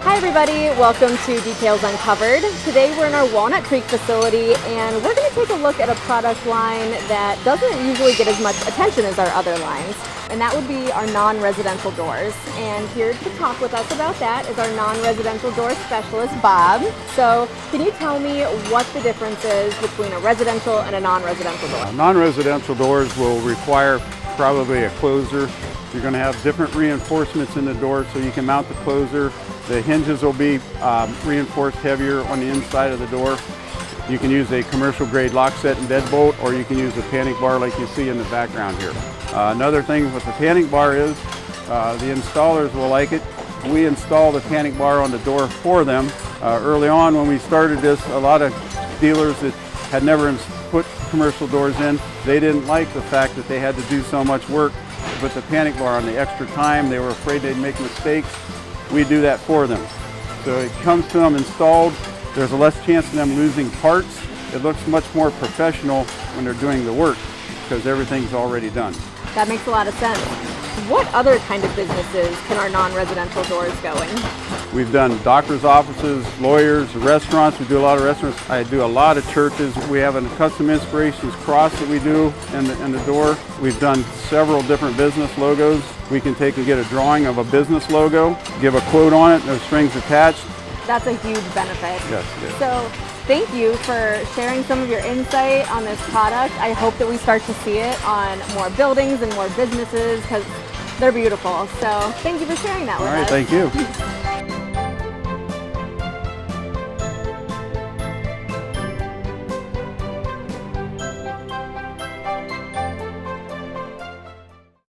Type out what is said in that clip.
Hi everybody, welcome to Details Uncovered. Today we're in our Walnut Creek facility and we're going to take a look at a product line that doesn't usually get as much attention as our other lines, and that would be our non-residential doors. And here to talk with us about that is our non-residential door specialist, Bob. So can you tell me what the difference is between a residential and a non-residential door? Non-residential doors will require probably a closer. You're going to have different reinforcements in the door so you can mount the closer. The hinges will be reinforced heavier on the inside of the door. You can use a commercial grade lock set and deadbolt, or you can use a panic bar like you see in the background here. Another thing with the panic bar is the installers will like it. We install the panic bar on the door for them. Early on when we started this, a lot of dealers that had never put commercial doors in, they didn't like the fact that they had to do so much work to put the panic bar on, the extra time. They were afraid they'd make mistakes. We do that for them. So it comes to them installed. There's a less chance of them losing parts. It looks much more professional when they're doing the work because everything's already done. That makes a lot of sense. What other kind of businesses can our non-residential doors go in? We've done doctors' offices, lawyers, restaurants. We do a lot of restaurants. I do a lot of churches. We have a custom inspirations cross that we do in the door. We've done several different business logos. We can take and get a drawing of a business logo, give a quote on it, no strings attached. That's a huge benefit. Yes, it is. So thank you for sharing some of your insight on this product. I hope that we start to see it on more buildings and more businesses because they're beautiful. So thank you for sharing that with us. All right, thank you.